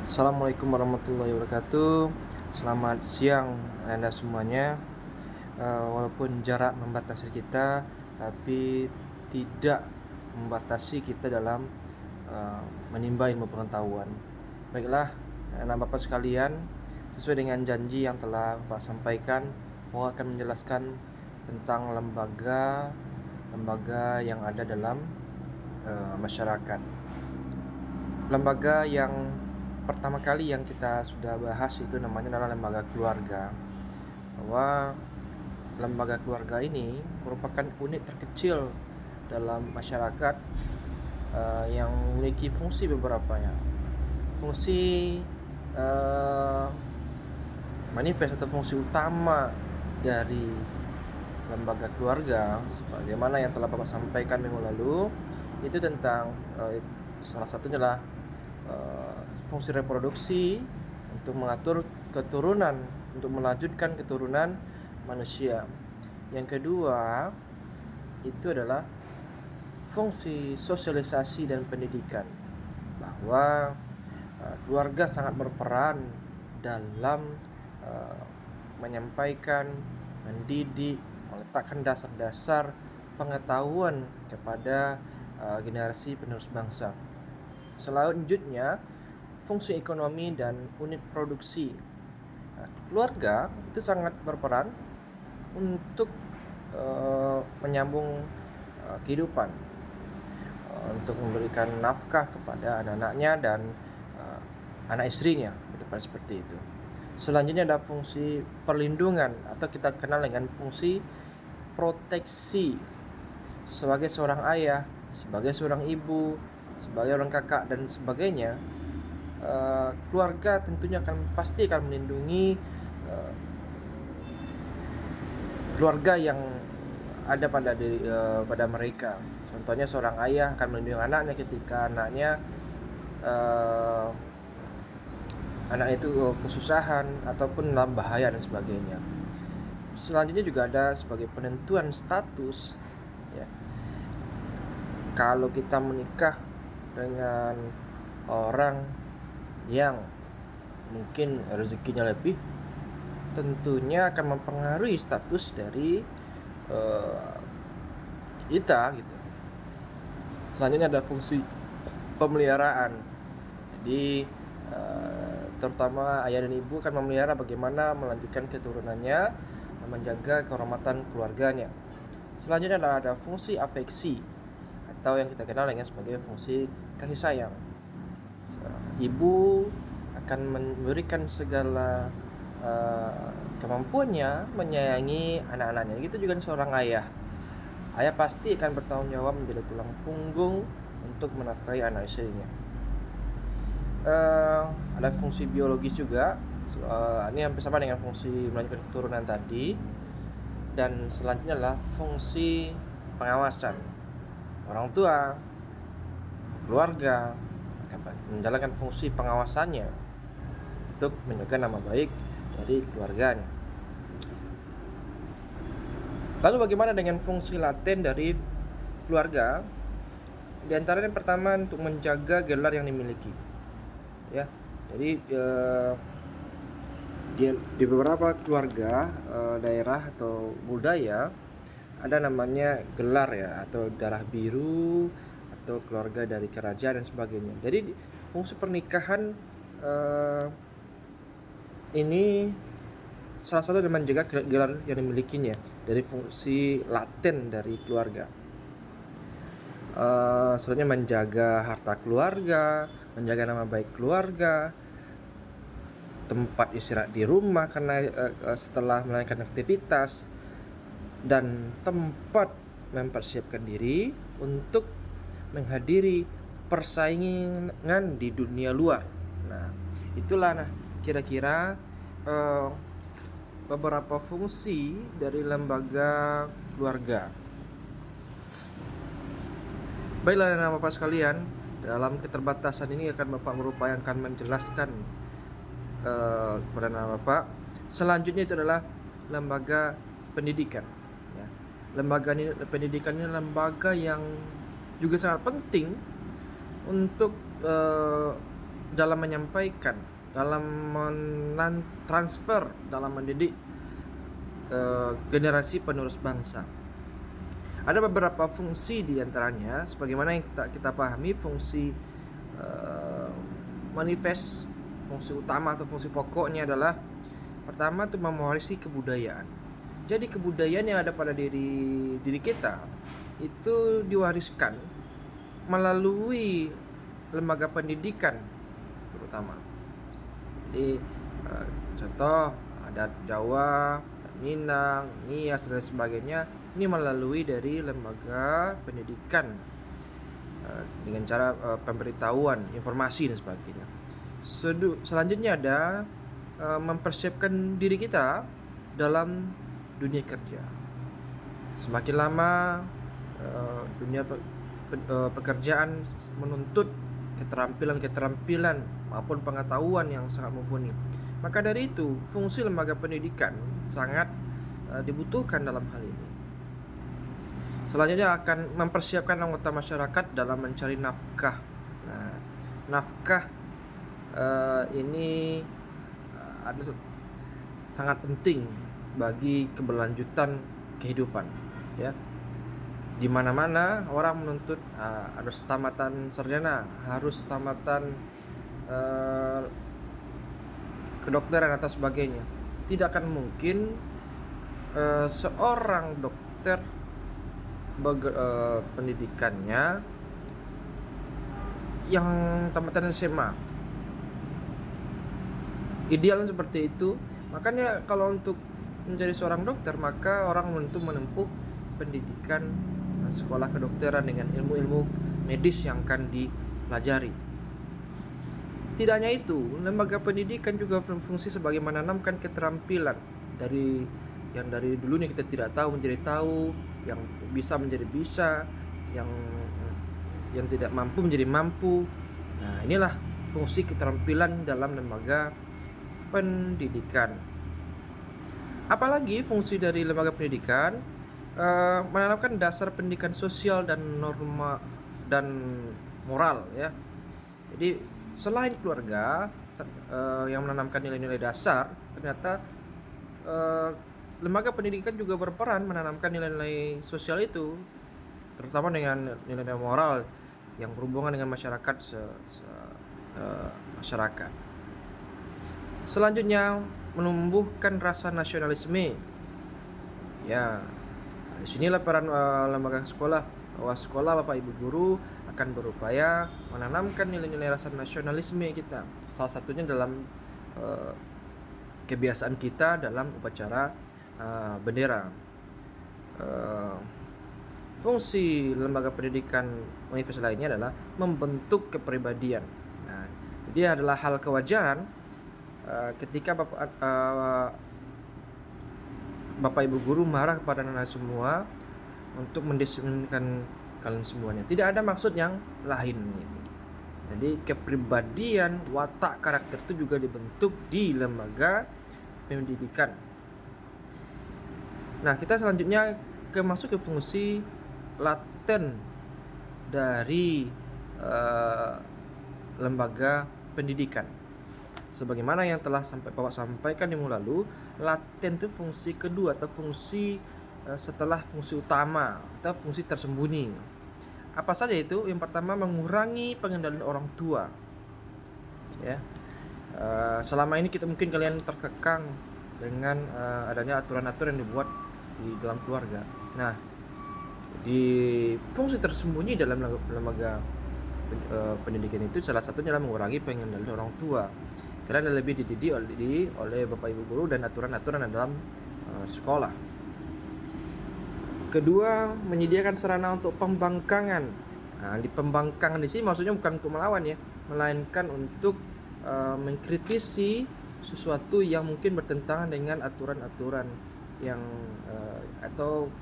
Assalamualaikum warahmatullahi wabarakatuh. Selamat siang Anda semuanya. Walaupun jarak membatasi kita, tapi tidak membatasi kita dalam menimba ilmu pengetahuan. Baiklah, anak Bapak sekalian, sesuai dengan janji yang telah Bapak sampaikan, bahwa akan menjelaskan tentang lembaga yang ada dalam masyarakat. Lembaga yang pertama kali yang kita sudah bahas itu namanya adalah lembaga keluarga. Bahwa lembaga keluarga ini merupakan unit terkecil dalam masyarakat yang memiliki fungsi beberapa ya. Fungsi manifest atau fungsi utama dari lembaga keluarga, sebagaimana yang telah Bapak sampaikan minggu lalu, itu tentang salah satunya adalah fungsi reproduksi untuk mengatur keturunan, untuk melanjutkan keturunan manusia. Yang kedua itu adalah fungsi sosialisasi dan pendidikan, bahwa keluarga sangat berperan dalam menyampaikan, mendidik, meletakkan dasar-dasar pengetahuan kepada generasi penerus bangsa. Selanjutnya, fungsi ekonomi dan unit produksi. Keluarga itu sangat berperan untuk menyambung kehidupan, untuk memberikan nafkah kepada anak-anaknya dan anak istrinya, seperti itu. Selanjutnya ada fungsi perlindungan atau kita kenal dengan fungsi proteksi. Sebagai seorang ayah, sebagai seorang ibu, sebagai orang kakak dan sebagainya, keluarga tentunya pasti akan melindungi keluarga yang ada pada mereka. Contohnya seorang ayah akan melindungi anaknya ketika anaknya itu kesusahan ataupun dalam bahaya dan sebagainya. Selanjutnya juga ada sebagai penentuan status ya. Kalau kita menikah dengan orang yang mungkin rezekinya lebih, tentunya akan mempengaruhi status dari kita gitu. Selanjutnya ada fungsi pemeliharaan. Jadi terutama ayah dan ibu akan memelihara bagaimana melanjutkan keturunannya, menjaga kehormatan keluarganya. Selanjutnya ada fungsi afeksi atau yang kita kenal dengan sebagai fungsi kasih sayang. Ibu akan memberikan segala kemampuannya menyayangi anak-anaknya. Gitu juga seorang ayah. Ayah pasti akan bertanggung jawab menjadi tulang punggung untuk menafkahi anak istrinya. Ada fungsi biologis juga. Ini hampir sama dengan fungsi melanjutkan keturunan tadi. Dan selanjutnya adalah fungsi pengawasan. Orang tua, keluarga akan menjalankan fungsi pengawasannya untuk menjaga nama baik dari keluarganya. Lalu bagaimana dengan fungsi laten dari keluarga? Di antaranya yang pertama untuk menjaga gelar yang dimiliki. Ya, jadi di beberapa keluarga daerah atau budaya ada namanya gelar ya, atau darah biru atau keluarga dari kerajaan dan sebagainya. Jadi fungsi pernikahan ini salah satu dengan menjaga gelar yang dimilikinya dari fungsi laten dari keluarga. Selanjutnya menjaga harta keluarga, menjaga nama baik keluarga, tempat istirahat di rumah karena setelah melakukan aktivitas, dan tempat mempersiapkan diri untuk menghadiri persaingan di dunia luar. Nah, itulah kira-kira beberapa fungsi dari lembaga keluarga. Baiklah anak Bapak sekalian, dalam keterbatasan ini akan Bapak mengupayakan menjelaskan kepada anak Bapak. Selanjutnya itu adalah lembaga pendidikan. Ya. Lembaga pendidikan ini lembaga yang juga sangat penting untuk dalam menyampaikan, dalam transfer, dalam mendidik generasi penerus bangsa. Ada beberapa fungsi diantaranya, sebagaimana yang kita pahami fungsi manifest, fungsi utama atau fungsi pokoknya adalah pertama itu mewarisi kebudayaan. Jadi kebudayaan yang ada pada diri kita itu diwariskan melalui lembaga pendidikan terutama. Jadi contoh adat Jawa, Minang, Nias dan sebagainya ini melalui dari lembaga pendidikan dengan cara pemberitahuan, informasi dan sebagainya. Selanjutnya ada mempersiapkan diri kita dalam dunia kerja. Semakin lama dunia pekerjaan menuntut keterampilan maupun pengetahuan yang sangat mumpuni. Maka dari itu, fungsi lembaga pendidikan sangat dibutuhkan dalam hal ini. Selanjutnya akan mempersiapkan anggota masyarakat dalam mencari nafkah. Nah, nafkah ini ada sangat penting bagi keberlanjutan kehidupan, ya. Di mana-mana orang menuntut harus tamatan sarjana, harus tamatan kedokteran atau sebagainya. Tidak akan mungkin seorang dokter pendidikannya yang tamatan SMA. Idealnya seperti itu. Makanya kalau untuk menjadi seorang dokter, maka orang menempuh pendidikan sekolah kedokteran dengan ilmu-ilmu medis yang akan dipelajari. Tidak hanya itu, lembaga pendidikan juga berfungsi sebagai menanamkan keterampilan dari dulu nih kita tidak tahu menjadi tahu, yang bisa menjadi bisa, yang tidak mampu menjadi mampu. Nah, inilah fungsi keterampilan dalam lembaga pendidikan. Apalagi fungsi dari lembaga pendidikan menanamkan dasar pendidikan sosial dan norma dan moral, ya. Jadi selain keluarga yang menanamkan nilai-nilai dasar, ternyata lembaga pendidikan juga berperan menanamkan nilai-nilai sosial itu, terutama dengan nilai-nilai moral yang berhubungan dengan masyarakat masyarakat. Selanjutnya menumbuhkan rasa nasionalisme. Ya, disinilah peran lembaga sekolah, bahwa sekolah Bapak Ibu guru akan berupaya menanamkan nilai-nilai rasa nasionalisme kita. Salah satunya dalam kebiasaan kita dalam upacara bendera. Fungsi lembaga pendidikan universitas lainnya adalah membentuk kepribadian. Nah, jadi adalah hal kewajaran ketika Bapak Ibu guru marah kepada anak semua untuk mendisiplinkan kalian semuanya. Tidak ada maksud yang lain gitu. Jadi kepribadian, watak, karakter itu juga dibentuk di lembaga pendidikan. Nah, kita selanjutnya masuk ke fungsi laten dari lembaga pendidikan. Sebagaimana yang telah Bapak sampaikan di minggu lalu, laten itu fungsi kedua atau fungsi setelah fungsi utama atau fungsi tersembunyi. Apa saja itu? Yang pertama, mengurangi pengendalian orang tua. Ya, selama ini mungkin kalian terkekang dengan adanya aturan-aturan yang dibuat di dalam keluarga. Nah, di fungsi tersembunyi dalam lembaga pendidikan itu salah satunya adalah mengurangi pengendalian orang tua. Karena lebih dididik oleh Bapak Ibu guru dan aturan-aturan dalam sekolah. Kedua, menyediakan sarana untuk pembangkangan. Nah, di pembangkangan di sini maksudnya bukan untuk melawan ya, melainkan untuk mengkritisi sesuatu yang mungkin bertentangan dengan aturan-aturan yang atau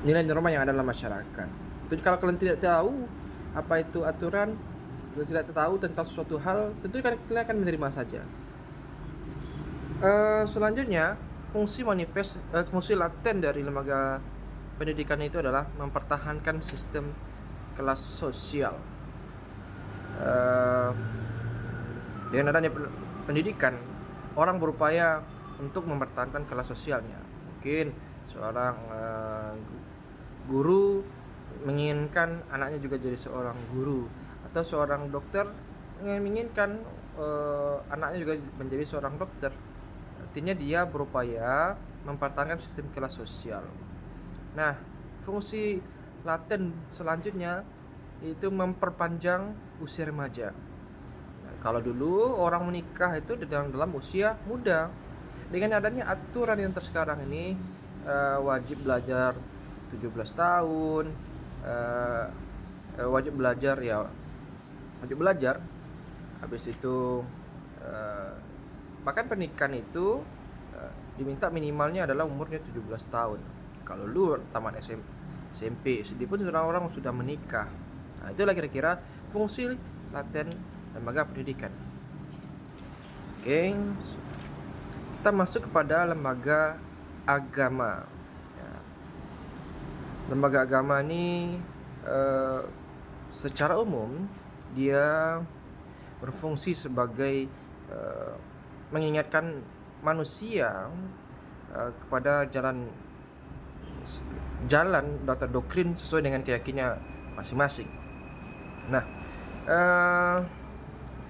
nilai norma yang ada dalam masyarakat. Jadi kalau kalian tidak tahu apa itu aturan, tidak tahu tentang suatu hal, tentu kalian akan menerima saja. Selanjutnya, fungsi laten dari lembaga pendidikan itu adalah mempertahankan sistem kelas sosial. Dengan adanya pendidikan, orang berupaya untuk mempertahankan kelas sosialnya. Mungkin seorang guru menginginkan anaknya juga jadi seorang guru, atau seorang dokter menginginkan anaknya juga menjadi seorang dokter. Artinya dia berupaya mempertahankan sistem kelas sosial. Nah, fungsi laten selanjutnya itu memperpanjang usia remaja. Nah, kalau dulu orang menikah itu dalam usia muda. Dengan adanya aturan yang sekarang ini, wajib belajar 17 tahun, wajib belajar ya, wajib belajar. Habis itu bahkan pernikahan itu diminta minimalnya adalah umurnya 17 tahun. Kalau lu tamat SMP, SD pun orang-orang sudah menikah. Nah, itulah kira-kira fungsi laten lembaga pendidikan. Oke, kita masuk kepada lembaga agama. Ya. Lembaga agama ini secara umum dia berfungsi sebagai mengingatkan manusia kepada jalan atau doktrin sesuai dengan keyakinan masing-masing. Nah,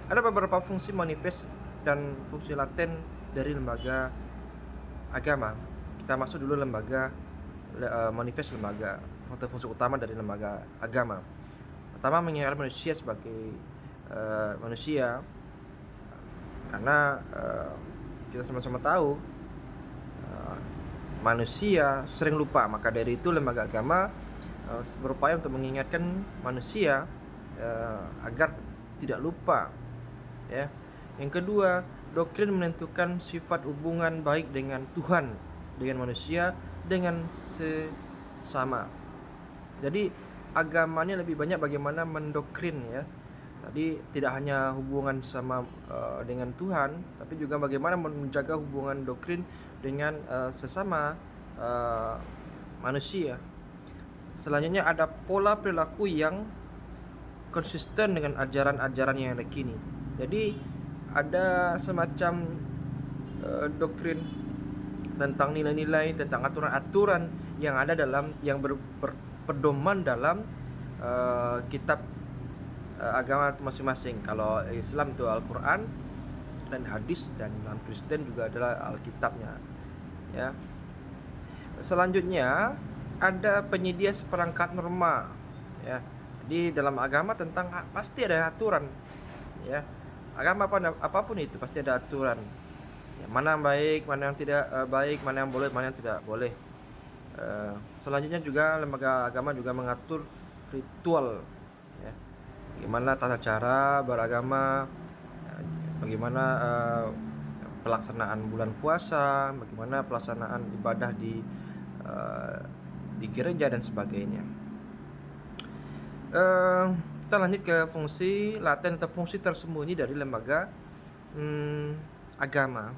ada beberapa fungsi manifest dan fungsi laten dari lembaga agama. Kita masuk dulu lembaga manifest lembaga, fungsi utama dari lembaga agama. Pertama, mengingatkan manusia sebagai manusia, karena kita sama-sama tahu manusia sering lupa. Maka dari itu lembaga agama berupaya untuk mengingatkan manusia agar tidak lupa, ya. Yang kedua, doktrin menentukan sifat hubungan baik dengan Tuhan, dengan manusia, dengan sesama. Jadi agamanya lebih banyak bagaimana mendoktrin, ya. Tadi tidak hanya hubungan sama dengan Tuhan, tapi juga bagaimana menjaga hubungan doktrin dengan sesama manusia. Selanjutnya ada pola perilaku yang konsisten dengan ajaran-ajaran yang ada kini. Jadi ada semacam doktrin tentang nilai-nilai, tentang aturan-aturan yang ada dalam yang berpedoman dalam kitab agama masing-masing. Kalau Islam itu Al-Quran dan hadis, dan dalam Kristen juga adalah Alkitabnya, ya. Selanjutnya ada penyedia seperangkat norma, ya. Jadi dalam agama pasti ada aturan, ya. Agama apapun itu pasti ada aturan, ya, mana yang baik, mana yang tidak baik, mana yang boleh, mana yang tidak boleh. Selanjutnya juga lembaga agama juga mengatur ritual, ya. Bagaimana tata cara beragama, bagaimana pelaksanaan bulan puasa, bagaimana pelaksanaan ibadah di gereja dan sebagainya. Kita lanjut ke fungsi laten atau fungsi tersembunyi dari lembaga agama.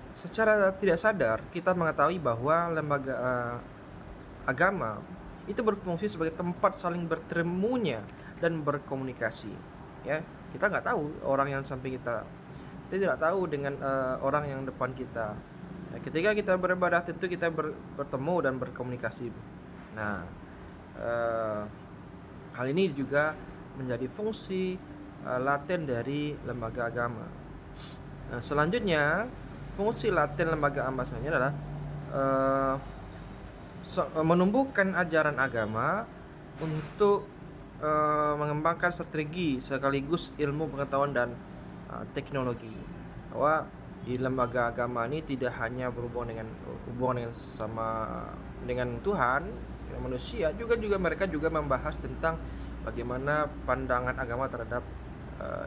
Secara tidak sadar kita mengetahui bahwa lembaga agama itu berfungsi sebagai tempat saling bertemunya dan berkomunikasi, ya. Kita nggak tahu orang yang samping kita tidak tahu dengan orang yang depan kita. Nah, ketika kita beribadah tentu kita bertemu dan berkomunikasi. Nah, hal ini juga menjadi fungsi laten dari lembaga agama. Selanjutnya, fungsi laten lembaga agama selanjutnya adalah menumbuhkan ajaran agama untuk mengembangkan strategi sekaligus ilmu pengetahuan dan teknologi. Bahwa di lembaga agama ini tidak hanya berhubungan dengan Tuhan, dengan manusia, juga mereka juga membahas tentang bagaimana pandangan agama terhadap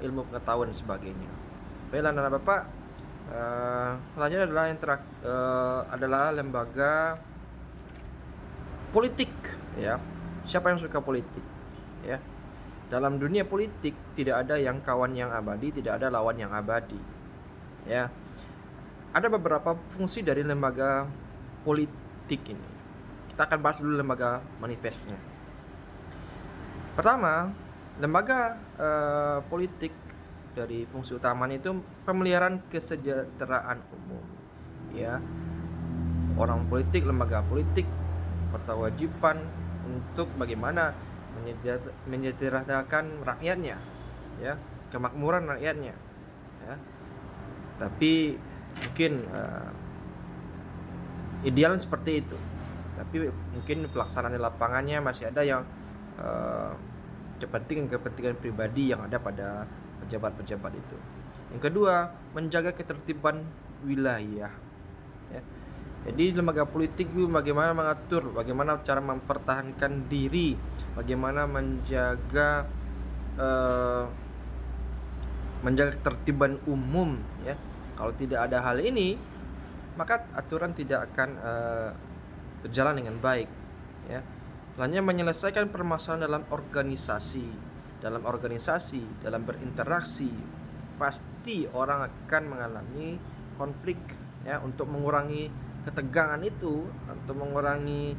ilmu pengetahuan dan sebagainya. Baiklah anak Bapak, selanjutnya adalah adalah lembaga politik, ya. Siapa yang suka politik, ya? Dalam dunia politik tidak ada yang kawan yang abadi, tidak ada lawan yang abadi, ya. Ada beberapa fungsi dari lembaga politik ini. Kita akan bahas dulu lembaga manifestnya. Pertama, lembaga politik dari fungsi utamanya itu pemeliharaan kesejahteraan umum, ya. Orang politik, lembaga politik berkewajiban untuk bagaimana menyejahterakan rakyatnya, ya, kemakmuran rakyatnya, ya. Tapi mungkin ideal seperti itu, tapi mungkin pelaksanaan di lapangannya masih ada yang kepentingan pribadi yang ada pada pejabat-pejabat itu. Yang kedua, menjaga ketertiban wilayah, ya. Jadi lembaga politik itu bagaimana mengatur, bagaimana cara mempertahankan diri, bagaimana menjaga ketertiban umum, ya. Kalau tidak ada hal ini, maka aturan tidak akan berjalan dengan baik, ya. Selanjutnya, menyelesaikan permasalahan dalam organisasi, dalam berinteraksi, pasti orang akan mengalami konflik, ya. Untuk mengurangi ketegangan itu, untuk mengurangi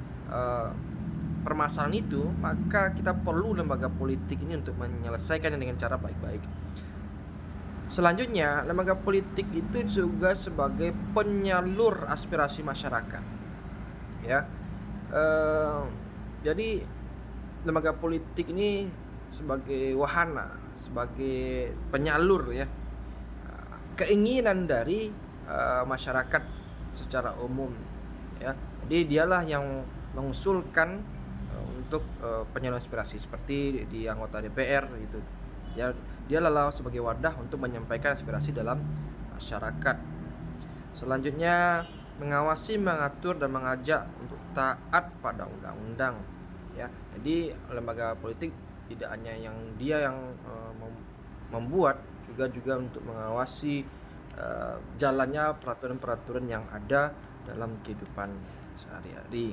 permasalahan itu, maka kita perlu lembaga politik ini untuk menyelesaikannya dengan cara baik-baik. Selanjutnya, lembaga politik itu juga sebagai penyalur aspirasi masyarakat, ya. Jadi lembaga politik ini sebagai wahana, sebagai penyalur, ya, keinginan dari masyarakat secara umum, ya. Jadi dialah yang mengusulkan untuk penyalur aspirasi seperti di anggota DPR gitu. Dia lalu sebagai wadah untuk menyampaikan aspirasi dalam masyarakat. Selanjutnya, mengawasi, mengatur, dan mengajak untuk taat pada undang-undang, ya. Jadi lembaga politik tidak hanya yang membuat, juga untuk mengawasi jalannya peraturan-peraturan yang ada dalam kehidupan sehari-hari.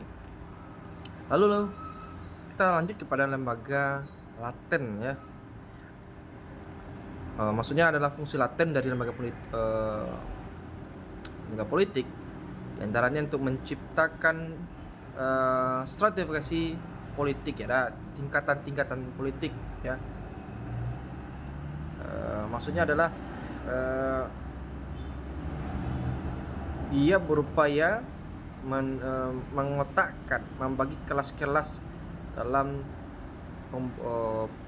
Lalu kita lanjut kepada lembaga laten, ya. Maksudnya adalah fungsi laten dari lembaga politik, diantaranya untuk menciptakan stratifikasi politik, ya, tingkatan-tingkatan politik, ya. Maksudnya adalah dia berupaya mengotakkan, membagi kelas-kelas dalam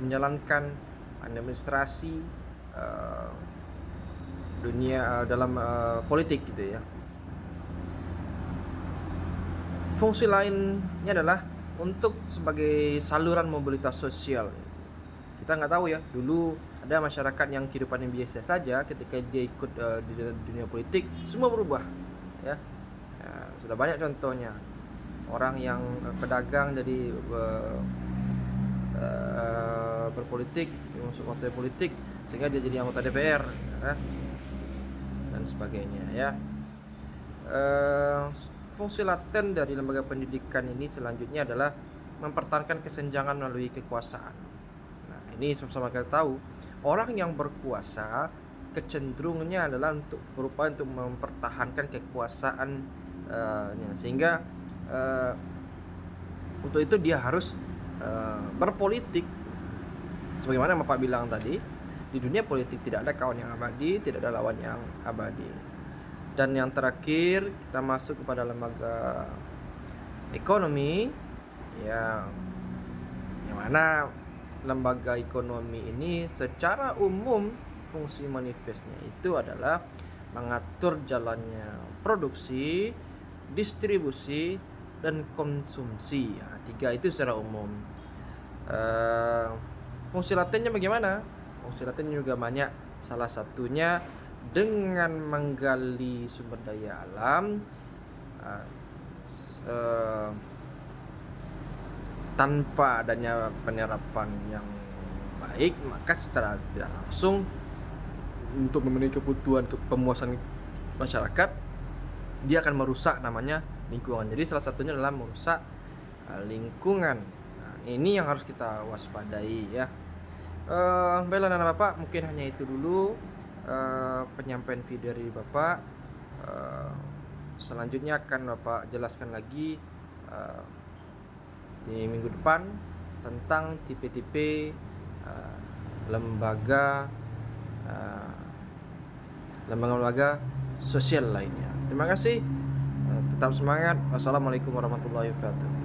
menjalankan administrasi dunia dalam politik gitu, ya. Fungsi lainnya adalah untuk sebagai saluran mobilitas sosial. Kita nggak tahu, ya, dulu ada masyarakat yang kehidupannya biasa saja, ketika dia ikut di dunia politik semua berubah, ya. Sudah banyak contohnya, orang yang pedagang jadi berpolitik, masuk partai politik sehingga dia jadi anggota DPR, ya, dan sebagainya, ya. Fungsi laten dari lembaga pendidikan ini selanjutnya adalah mempertahankan kesenjangan melalui kekuasaan. Nah, ini sama-sama kita tahu, orang yang berkuasa kecenderungannya adalah berupaya untuk mempertahankan kekuasaan, sehingga untuk itu dia harus berpolitik. Sebagaimana Bapak bilang tadi, di dunia politik tidak ada kawan yang abadi, tidak ada lawan yang abadi. Dan yang terakhir, kita masuk kepada lembaga ekonomi, yang mana lembaga ekonomi ini secara umum fungsi manifestnya itu adalah mengatur jalannya produksi, distribusi, dan konsumsi. Tiga itu secara umum. Fungsi latennya bagaimana? Fungsi latennya juga banyak. Salah satunya dengan menggali sumber daya alam tanpa adanya penyerapan yang baik, maka secara tidak langsung untuk memenuhi kebutuhan pemuasan masyarakat, dia akan merusak namanya lingkungan. Jadi salah satunya adalah merusak lingkungan. Nah, ini yang harus kita waspadai, ya. Baiklah anak Bapak, mungkin hanya itu dulu penyampaian video dari Bapak. Selanjutnya akan Bapak jelaskan lagi di minggu depan tentang tipe-tipe lembaga uh, lembaga-lembaga sosial lainnya. Terima kasih, tetap semangat. Wassalamualaikum warahmatullahi wabarakatuh.